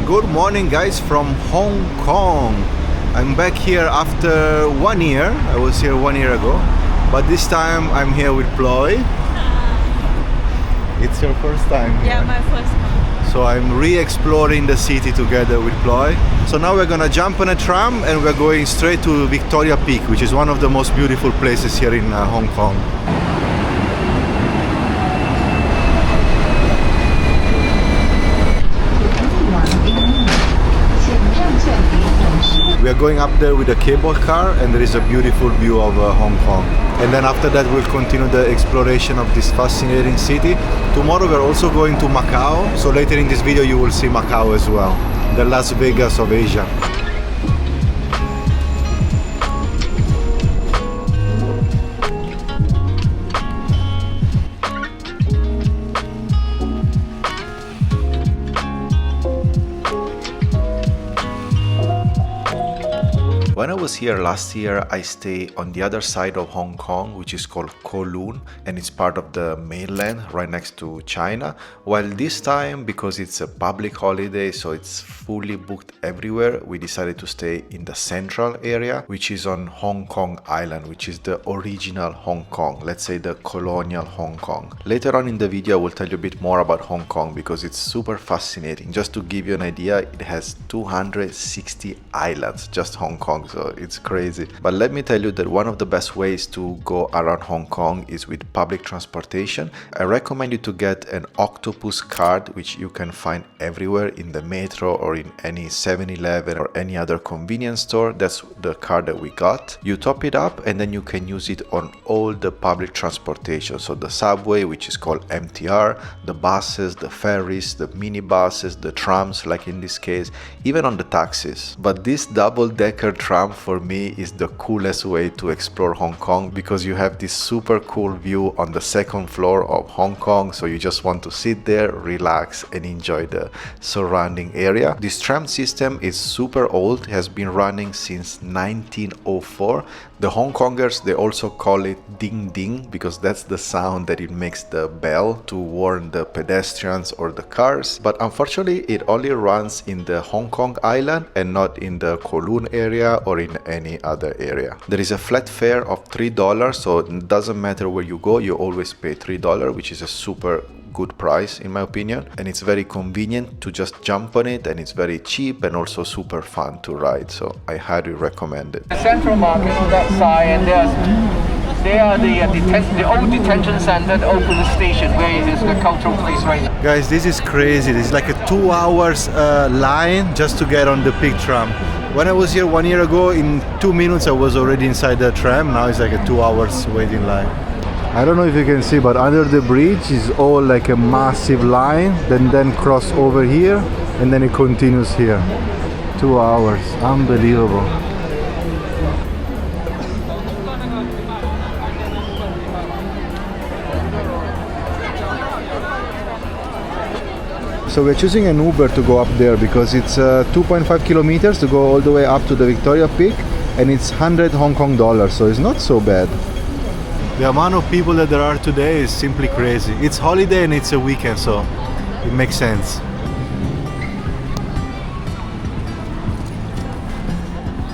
Good morning guys from Hong Kong. I'm back here after 1 year. I was here 1 year ago, but this time I'm here with Ploy. It's your first time here. Yeah, my first time. So I'm re-exploring the city together with Ploy. So now we're gonna jump on a tram and we're going straight to Victoria Peak, which is one of the most beautiful places here in Hong Kong. We are going up there with a cable car and there is a beautiful view of Hong Kong. And then after that we'll continue the exploration of this fascinating city. Tomorrow we're also going to Macau, so later in this video you will see Macau as well, the Las Vegas of Asia. When I was here last year, I stayed on the other side of Hong Kong, which is called Kowloon, and it's part of the mainland right next to China. While this time, because it's a public holiday, so it's fully booked everywhere, we decided to stay in the central area, which is on Hong Kong Island, which is the original Hong Kong, let's say the colonial Hong Kong. Later on in the video, I will tell you a bit more about Hong Kong because it's super fascinating. Just to give you an idea, it has 260 islands, just Hong Kong. So it's crazy. But let me tell you that one of the best ways to go around Hong Kong is with public transportation. I recommend you to get an octopus card, which you can find everywhere in the metro or in any 7-Eleven or any other convenience store. That's the card that we got. You top it up and then you can use it on all the public transportation. So the subway, which is called MTR, the buses, the ferries, the minibuses, the trams, like in this case, even on the taxis. But this double-decker tram for me is the coolest way to explore Hong Kong because you have this super cool view on the second floor of Hong Kong, so you just want to sit there, relax and enjoy the surrounding area. This tram system is super old, has been running since 1904. The Hong Kongers, they also call it ding ding because that's the sound that it makes the bell to warn the pedestrians or the cars. But unfortunately, it only runs in the Hong Kong Island and not in the Kowloon area or in any other area. There is a flat fare of $3, so it doesn't matter where you go, you always pay $3, which is a super good price in my opinion, and it's very convenient to just jump on it, and it's very cheap and also super fun to ride, so I highly recommend it. The central market on that side, and they are the old detention center, the open station where it is the cultural place right now. Guys, this is crazy. This is like a 2 hours line just to get on the Peak tram. When I was here 1 year ago, in 2 minutes I was already inside the tram. Now it's like a 2 hours waiting line. I don't know if you can see, but under the bridge is all like a massive line, then cross over here and then it continues here. 2 hours, unbelievable. So we're choosing an Uber to go up there because it's 2.5 kilometers to go all the way up to the Victoria Peak, and it's 100 Hong Kong dollars, so it's not so bad. The amount of people that there are today is simply crazy. It's holiday and it's a weekend, so it makes sense.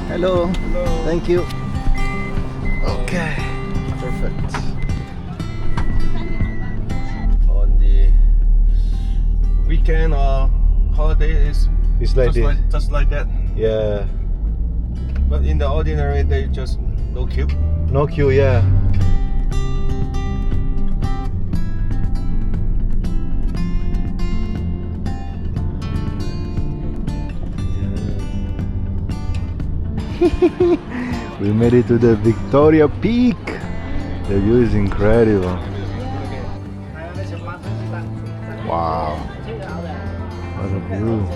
Hello. Hello. Thank you. Okay. Perfect. On the weekend or holiday is It's like this. just like that. Yeah. But in the ordinary they just no queue. No queue, yeah. We made it to the Victoria Peak. The view is incredible. Wow. What a view.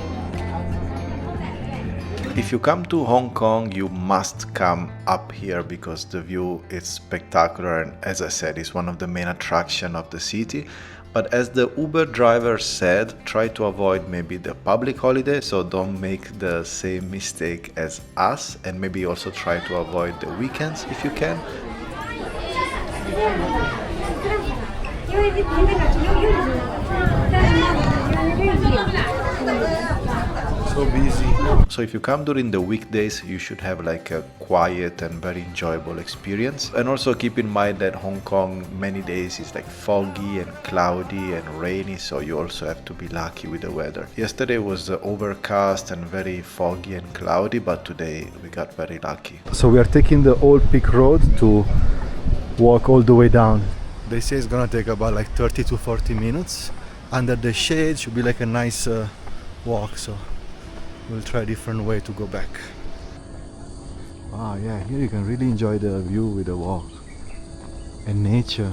If you come to Hong Kong, you must come up here because the view is spectacular, and as I said, it's one of the main attractions of the city. But as the Uber driver said, try to avoid maybe the public holiday, so don't make the same mistake as us, and maybe also try to avoid the weekends if you can. so busy. So if you come during the weekdays, you should have like a quiet and very enjoyable experience. And also keep in mind that Hong Kong many days is like foggy and cloudy and rainy, so you also have to be lucky with the weather. Yesterday was overcast and very foggy and cloudy, but today we got very lucky. So we are taking the old Peak Road to walk all the way down. They say it's gonna take about like 30 to 40 minutes. Under the shade should be like a nice walk, so we'll try a different way to go back. Ah, yeah, here you can really enjoy the view with the walk and nature.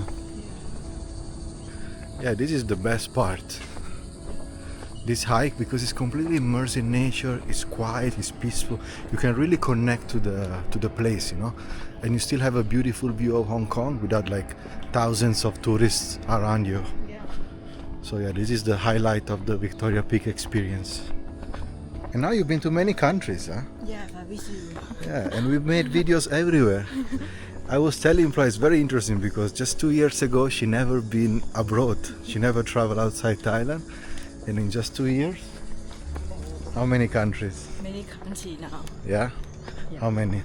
Yeah, this is the best part. This hike, because it's completely immersed in nature, it's quiet, it's peaceful. You can really connect to the place, you know, and you still have a beautiful view of Hong Kong without like thousands of tourists around you. So yeah, this is the highlight of the Victoria Peak experience. And now you've been to many countries, huh? Yeah, I visit you. Yeah, and we've made videos everywhere. I was telling Ploy, it's very interesting because just 2 years ago she never been abroad. She never traveled outside Thailand. And in just 2 years, how many countries? Many countries now. Yeah? Yeah. How many?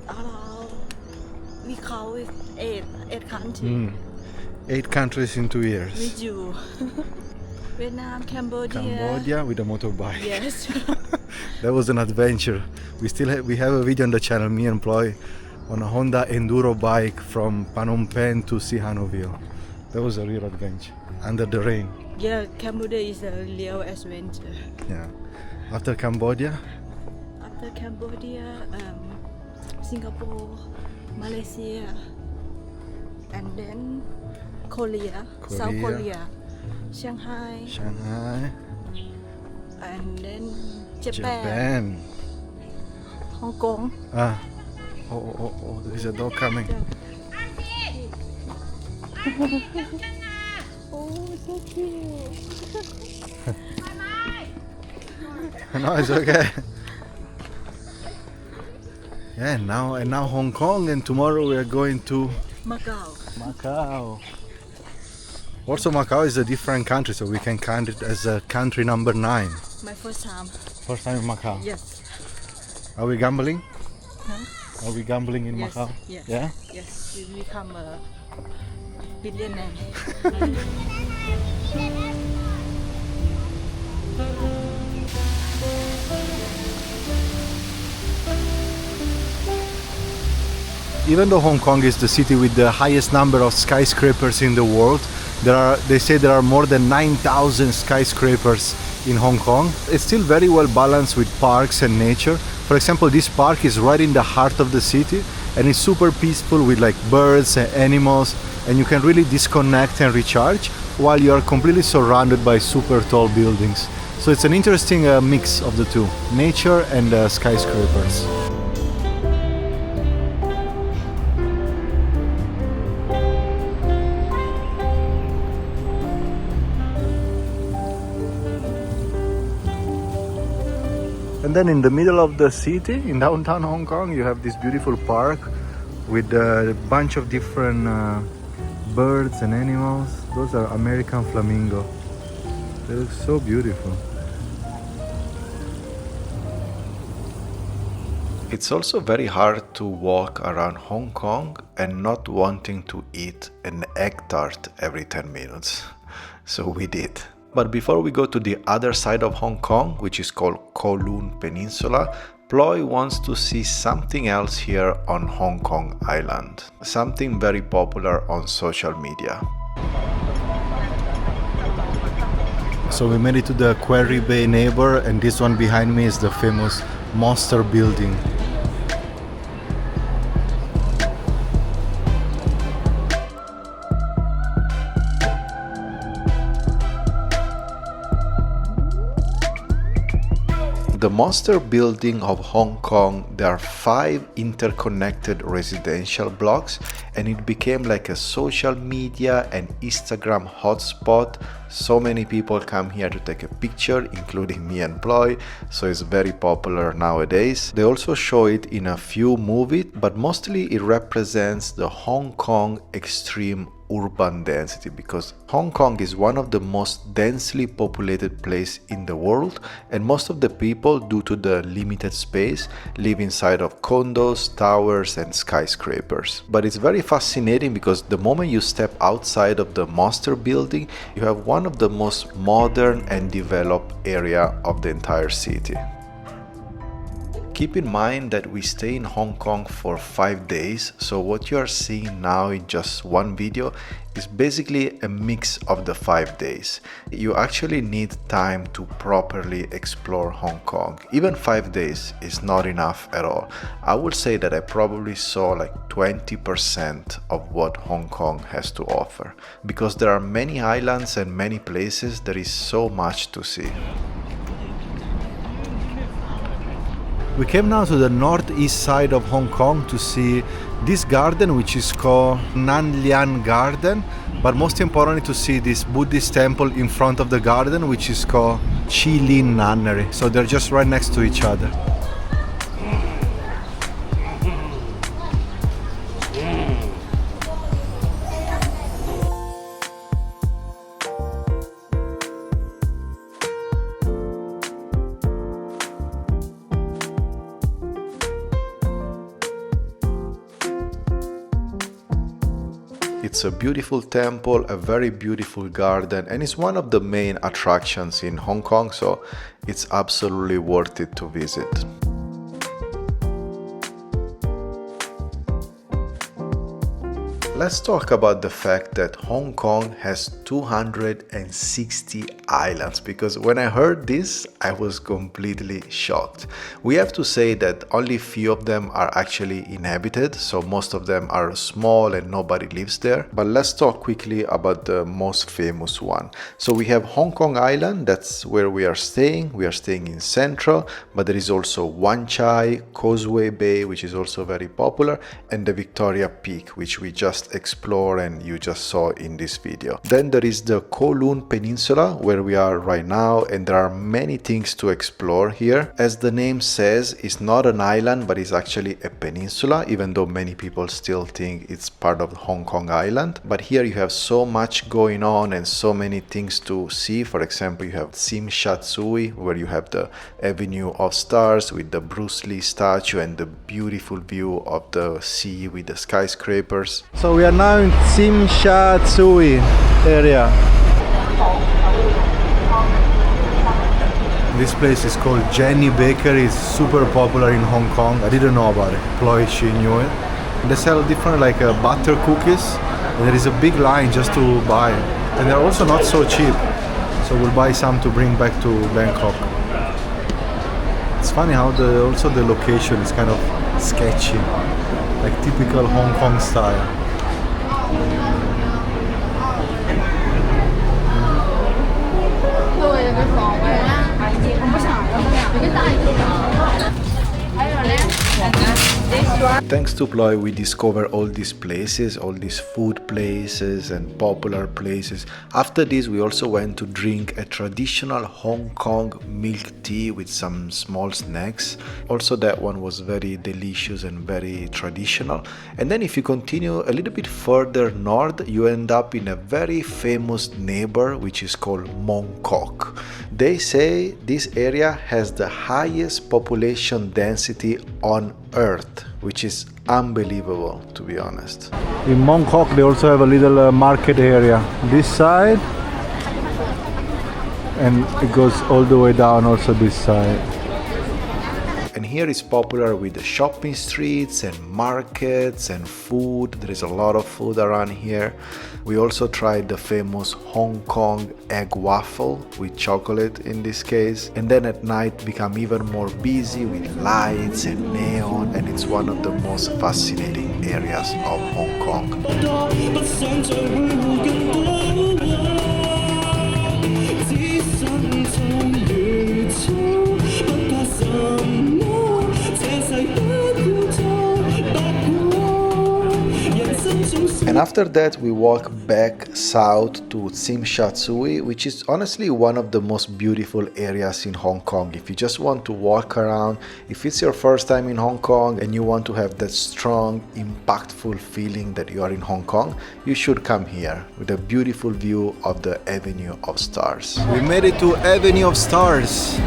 Around, we call it eight countries. 8 countries in 2 years. With you. Vietnam, Cambodia. Cambodia with a motorbike. Yes. That was an adventure. We have a video on the channel, Me and Ploy, on a Honda Enduro bike from Phnom Penh to Sihanoukville. That was a real adventure under the rain. Yeah, Cambodia is a real adventure. Yeah. After Cambodia, After Cambodia, Singapore, Malaysia, and then Korea, South Korea, Shanghai, and then Japan. Hong Kong. Ah. Oh, there's a dog coming. Oh, so cute. No, it's okay. Yeah, and now Hong Kong, and tomorrow we are going to Macau. Also, Macau is a different country, so we can count it as a country number 9. My first time. First time in Macau. Yes. Are we gambling? Huh? Are we gambling in Yes. Macau? Yes. Yeah. Yes. We become a billionaire. Even though Hong Kong is the city with the highest number of skyscrapers in the world, they say there are more than 9,000 skyscrapers in Hong Kong. It's still very well balanced with parks and nature. For example, this park is right in the heart of the city and it's super peaceful with like birds and animals, and you can really disconnect and recharge while you are completely surrounded by super tall buildings. So it's an interesting mix of the two, nature and skyscrapers. And then in the middle of the city, in downtown Hong Kong, you have this beautiful park with a bunch of different birds and animals. Those are American flamingo. They look so beautiful. It's also very hard to walk around Hong Kong and not wanting to eat an egg tart every 10 minutes. So we did. But before we go to the other side of Hong Kong, which is called Kowloon Peninsula, Ploy wants to see something else here on Hong Kong Island. Something very popular on social media. So we made it to the Quarry Bay neighbor, and this one behind me is the famous Monster Building. The Monster Building of Hong Kong, there are 5 interconnected residential blocks, and it became like a social media and Instagram hotspot. So many people come here to take a picture, including Me and Ploy, so it's very popular nowadays. They also show it in a few movies, but mostly it represents the Hong Kong extreme urban density, because Hong Kong is one of the most densely populated places in the world, and most of the people, due to the limited space, live inside of condos, towers and skyscrapers. But it's very fascinating because the moment you step outside of the Monster building, you have one of the most modern and developed area of the entire city. Keep in mind that we stay in Hong Kong for 5 days, so what you are seeing now in just one video is basically a mix of the 5 days. You actually need time to properly explore Hong Kong. Even 5 days is not enough at all. I would say that I probably saw like 20% of what Hong Kong has to offer. Because there are many islands and many places, there is so much to see. We came now to the northeast side of Hong Kong to see this garden, which is called Lian Garden, but most importantly to see this Buddhist temple in front of the garden, which is called Chi Lin Nunnery. So they're just right next to each other. It's a beautiful temple, a very beautiful garden, and it's one of the main attractions in Hong Kong, so it's absolutely worth it to visit. Let's talk about the fact that Hong Kong has 260 islands, because when I heard this, I was completely shocked. We have to say that only few of them are actually inhabited, so most of them are small and nobody lives there. But let's talk quickly about the most famous one. So we have Hong Kong Island, that's where we are staying. We are staying in Central, but there is also Wan Chai, Causeway Bay, which is also very popular, and the Victoria Peak, which we just explore and you just saw in this video. Then there is the Kowloon Peninsula, where we are right now, and there are many things to explore here. As the name says, it's not an island, but it's actually a peninsula, even though many people still think it's part of Hong Kong Island. But here you have so much going on and so many things to see. For example, you have Tsim Sha Tsui, where you have the Avenue of Stars with the Bruce Lee statue and the beautiful view of the sea with the skyscrapers. So we are now in Tsim Sha Tsui area. This place is called Jenny Bakery. It's super popular in Hong Kong. I didn't know about it. Ploy, she knew it. And they sell different butter cookies. And there is a big line just to buy. And they're also not so cheap. So we'll buy some to bring back to Bangkok. It's funny how also the location is kind of sketchy, like typical Hong Kong style. Thanks to Ploy, we discover all these places, all these food places and popular places. After this, we also went to drink a traditional Hong Kong milk tea with some small snacks. Also, that one was very delicious and very traditional. And then if you continue a little bit further north, you end up in a very famous neighbor, which is called Mong Kok. They say this area has the highest population density on Earth, which is unbelievable, to be honest. In Mong Kok, they also have a little market area this side, and it goes all the way down also this side. And here is popular with the shopping streets and markets and food. There is a lot of food around here. We also tried the famous Hong Kong egg waffle with chocolate in this case. And then at night become even more busy with lights and neon, and it's one of the most fascinating areas of Hong Kong. And And after that we walk back south to Tsim Sha Tsui, which is honestly one of the most beautiful areas in Hong Kong. If you just want to walk around, if it's your first time in Hong Kong and you want to have that strong, impactful feeling that you are in Hong Kong, you should come here with a beautiful view of the Avenue of Stars. We made it to Avenue of Stars.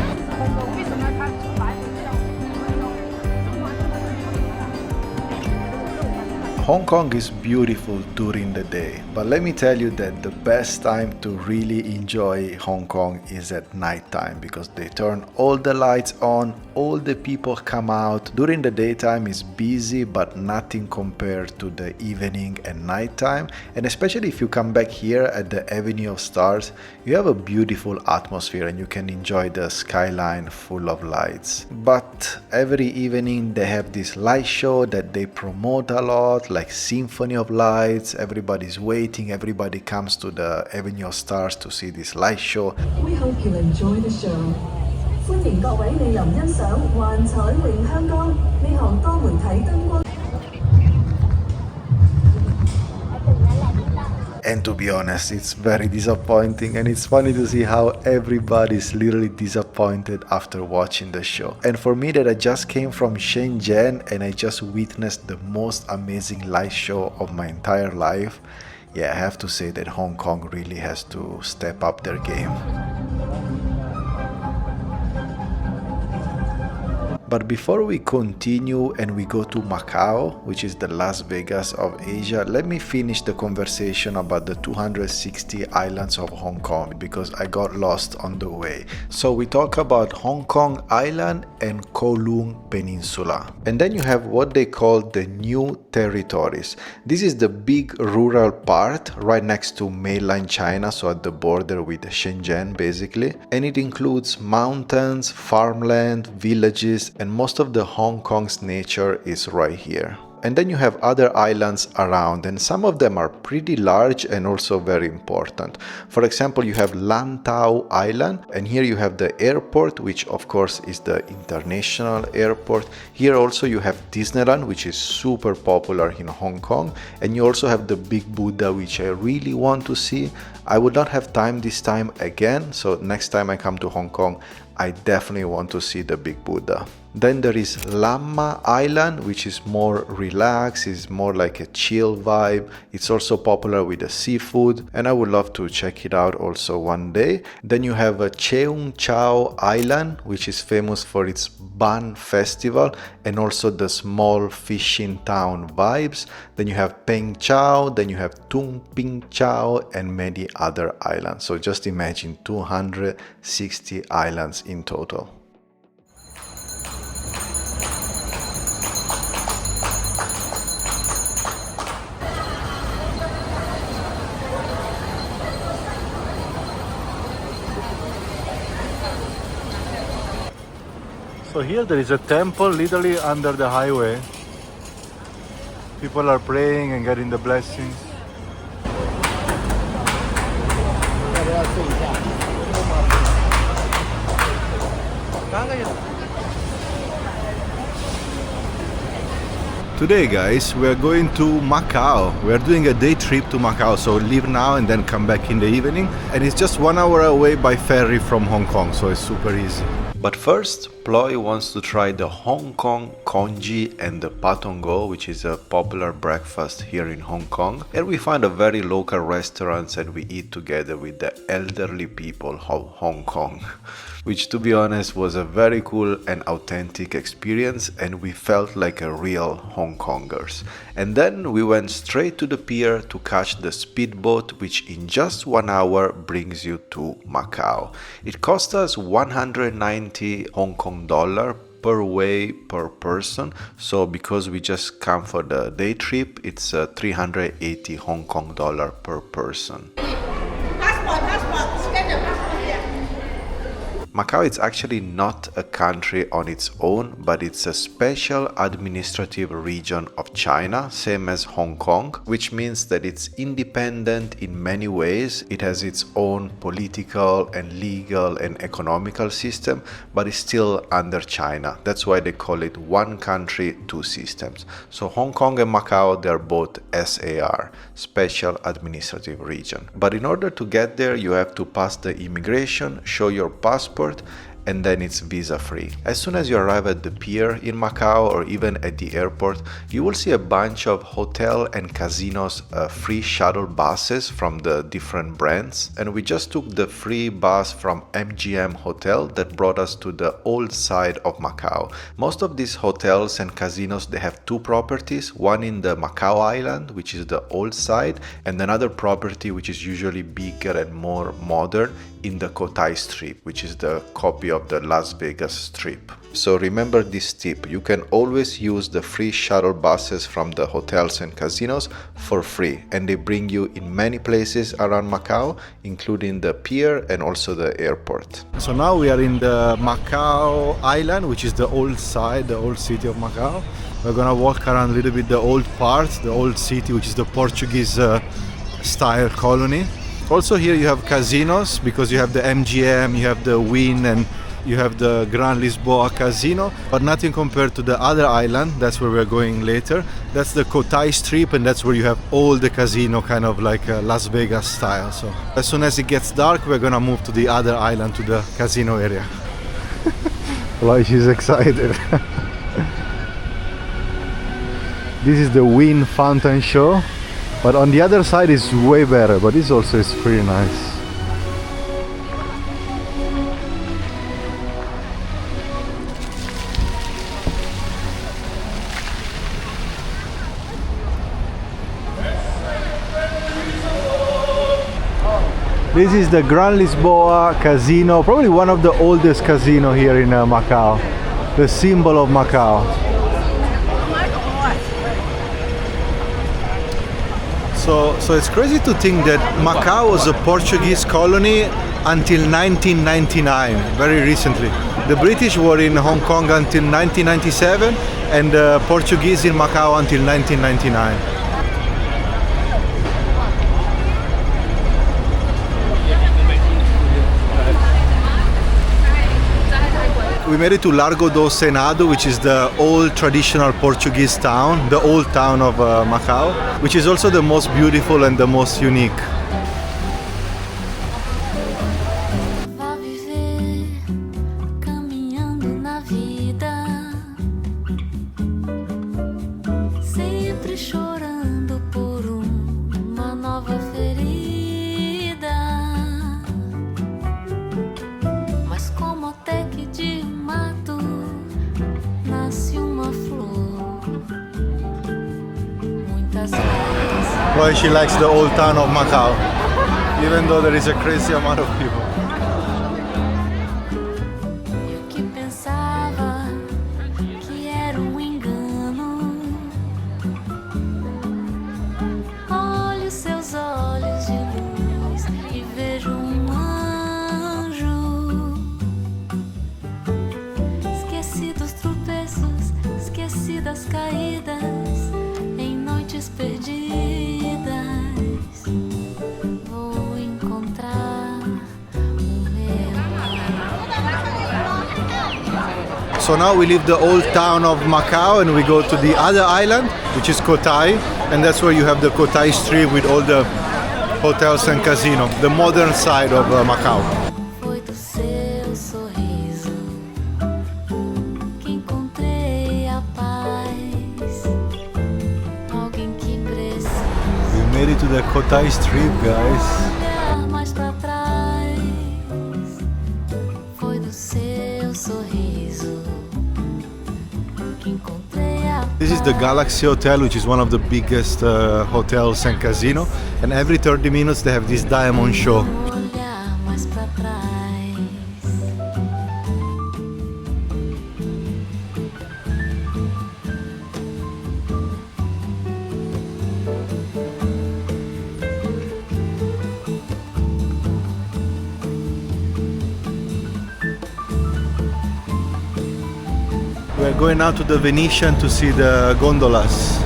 Hong Kong is beautiful during the day, but let me tell you that the best time to really enjoy Hong Kong is at night time, because they turn all the lights on, all the people come out. During the daytime is busy, but nothing compared to the evening and night time. And especially if you come back here at the Avenue of Stars, you have a beautiful atmosphere and you can enjoy the skyline full of lights. But every evening they have this light show that they promote a lot, like Symphony of Lights. Everybody's waiting, everybody comes to the Avenue of Stars to see this light show. We hope you enjoy the show. 歡迎各位莅臨欣賞幻彩詠香江呢項多媒體燈光。 And to be honest, it's very disappointing, and it's funny to see how everybody's literally disappointed after watching the show. And for me, that I just came from Shenzhen and I just witnessed the most amazing light show of my entire life, yeah, I have to say that Hong Kong really has to step up their game. But before we continue and we go to Macau, which is the Las Vegas of Asia, let me finish the conversation about the 260 islands of Hong Kong, because I got lost on the way. So we talk about Hong Kong Island and Kowloon Peninsula. And then you have what they call the new territories. This is the big rural part right next to mainland China, so at the border with Shenzhen basically. And it includes mountains, farmland, villages, and most of the Hong Kong's nature is right here. And then you have other islands around, and some of them are pretty large and also very important. For example, you have Lantau Island, and here you have the airport, which of course is the international airport. Here also you have Disneyland, which is super popular in Hong Kong, and you also have the Big Buddha, which I really want to see. I would not have time this time again, so next time I come to Hong Kong, I definitely want to see the Big Buddha. Then there is Lamma Island, which is more relaxed, is more like a chill vibe. It's also popular with the seafood, and I would love to check it out also one day. Then you have a Cheong Chau Island, which is famous for its Ban Festival and also the small fishing town vibes. Then you have Peng Chau, then you have Tung Ping Chau, and many other islands. So just imagine 260 islands in total. So here there is a temple literally under the highway. People are praying and getting the blessings. Today guys, we are going to Macau. We are doing a day trip to Macau, so leave now and then come back in the evening. And it's just 1 hour away by ferry from Hong Kong, so it's super easy. But first, Ploy wants to try the Hong Kong congee and the patongo, which is a popular breakfast here in Hong Kong. And we find a very local restaurant and we eat together with the elderly people of Hong Kong. Which, to be honest, was a very cool and authentic experience, and we felt like a real Hong Kongers. And then we went straight to the pier to catch the speedboat, which in just 1 hour brings you to Macau. It cost us 190 Hong Kong dollar per way per person, so because we just come for the day trip, it's 380 Hong Kong dollar per person. Macau is actually not a country on its own, but it's a special administrative region of China, same as Hong Kong, which means that it's independent in many ways. It has its own political and legal and economical system, but it's still under China. That's why they call it one country, two systems. So Hong Kong and Macau, they're both SAR, Special Administrative Region. But in order to get there, you have to pass the immigration, show your passport, and then it's visa free. As soon as you arrive at the pier in Macau or even at the airport, you will see a bunch of hotel and casinos free shuttle buses from the different brands. And we just took the free bus from MGM Hotel that brought us to the old side of Macau. Most of these hotels and casinos, they have two properties, one in the Macau Island, which is the old side, and another property which is usually bigger and more modern in the Cotai Strip, which is the copy of the Las Vegas Strip. So remember this tip, you can always use the free shuttle buses from the hotels and casinos for free, and they bring you in many places around Macau, including the pier and also the airport. So now we are in the Macau Island, which is the old side, the old city of Macau. We're gonna walk around a little bit the old parts, the old city, which is the Portuguese style colony. Also here you have casinos, because you have the MGM, you have the Wynn, and you have the Grand Lisboa casino, but nothing compared to the other island. That's where we're going later. That's the Cotai Strip, and that's where you have all the casino, kind of like Las Vegas style. So as soon as it gets dark, we're gonna move to the other island, to the casino area. Like, she's excited. This is the Wynn fountain show, but on the other side is way better, but this also is pretty nice. This is the Grand Lisboa Casino, probably one of the oldest casino here in Macau, the symbol of Macau. So it's crazy to think that Macau was a Portuguese colony until 1999, very recently. The British were in Hong Kong until 1997, and the Portuguese in Macau until 1999. We made it to Largo do Senado, which is the old traditional Portuguese town, the old town of Macau, which is also the most beautiful and the most unique. Vá viver caminhando na vida, sempre chorando por uma nova ferida, mas como até que de mato nasce uma flor. Muitas vezes. Well, she likes the old town of Macau, even though there is a crazy amount of people. Eu que pensava que era engano. Olho seus olhos de luz e vejo anjo. Esqueci dos tropeços, esqueci das caídas em noites perdidas. Vou encontrar o meu. So now we leave the old town of Macau and we go to the other island, which is Cotai, and that's where you have the Cotai Strip with all the hotels and casino, the modern side of Macau. Foi do seu sorriso que encontrei a paz. Alguém que precisa We made it to the Cotai Strip, guys. olhar mais pra trás. Foi do seu sorriso que encontrei a This is the Galaxy Hotel, which is one of the biggest hotels and casino, and every 30 minutes they have this diamond show. olhar mais pra trás. We're going now to the Venetian to see the gondolas.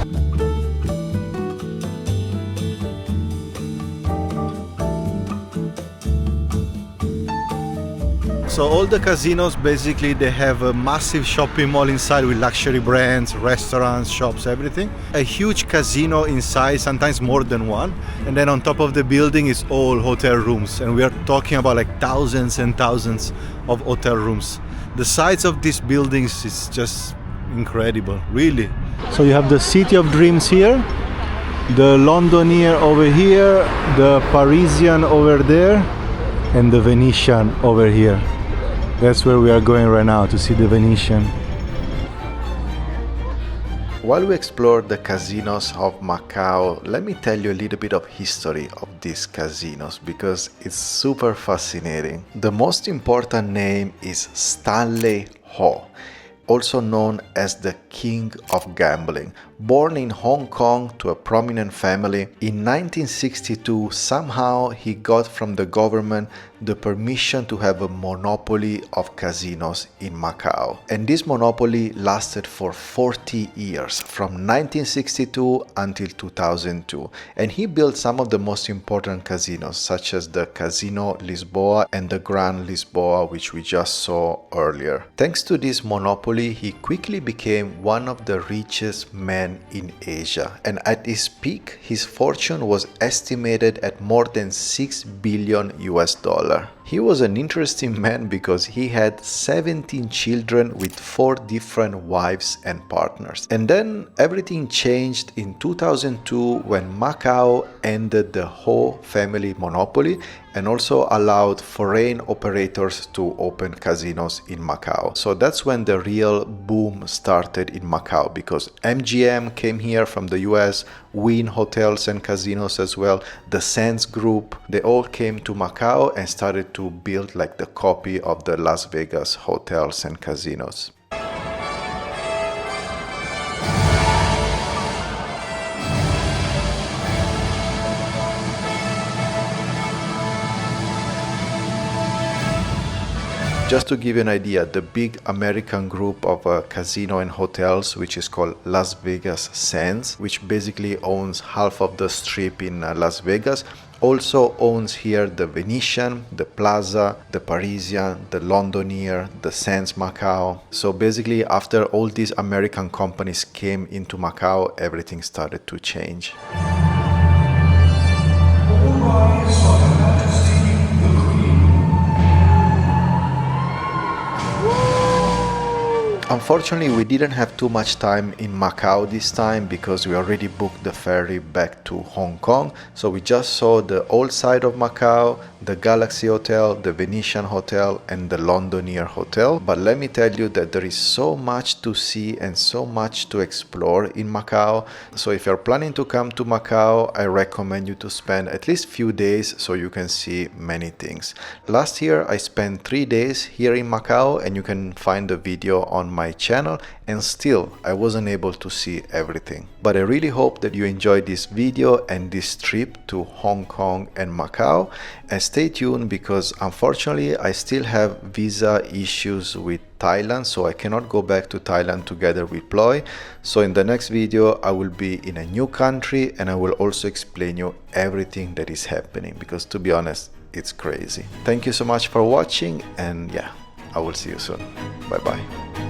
So all the casinos, basically, they have a massive shopping mall inside with luxury brands, restaurants, shops, everything. A huge casino inside, sometimes more than one. And then on top of the building is all hotel rooms. And we are talking about like thousands and thousands of hotel rooms. The size of these buildings is just incredible, really. So you have the City of Dreams here, the Londoner over here, the Parisian over there, and the Venetian over here. That's where we are going right now, to see the Venetian. While we explore the casinos of Macau, let me tell you a little bit of history of these casinos because it's super fascinating. The most important name is Stanley Ho, also known as the King of Gambling. Born in Hong Kong to a prominent family, in 1962 somehow he got from the government the permission to have a monopoly of casinos in Macau. And this monopoly lasted for 40 years, from 1962 until 2002. And he built some of the most important casinos, such as the Casino Lisboa and the Grand Lisboa, which we just saw earlier. Thanks to this monopoly, he quickly became one of the richest men in Asia. And at his peak, his fortune was estimated at more than $6 billion US. He was an interesting man because he had 17 children with 4 different wives and partners. And then everything changed in 2002 when Macau ended the Ho family monopoly and also allowed foreign operators to open casinos in Macau. So that's when the real boom started in Macau, because MGM came here from the US, Wynn hotels and casinos as well, the Sands Group, they all came to Macau and started to build like the copy of the Las Vegas hotels and casinos. Just to give you an idea, the big American group of casino and hotels, which is called Las Vegas Sands, which basically owns half of the strip in Las Vegas, also owns here the Venetian, the Plaza, the Parisian, the Londoner, the Sands Macau. So basically, after all these American companies came into Macau, everything started to change. Unfortunately, we didn't have too much time in Macau this time because we already booked the ferry back to Hong Kong. So we just saw the old side of Macau, the Galaxy Hotel, the Venetian Hotel, and the Londoner Hotel. But let me tell you that there is so much to see and so much to explore in Macau. So if you're planning to come to Macau, I recommend you to spend at least few days so you can see many things. Last year, I spent 3 days here in Macau, and you can find the video on my channel, and still I wasn't able to see everything. But I really hope that you enjoyed this video and this trip to Hong Kong and Macau, and stay tuned because unfortunately I still have visa issues with Thailand, so I cannot go back to Thailand together with Ploy. So in the next video I will be in a new country, and I will also explain you everything that is happening, because to be honest, it's crazy. Thank you so much for watching, and yeah, I will see you soon. Bye bye.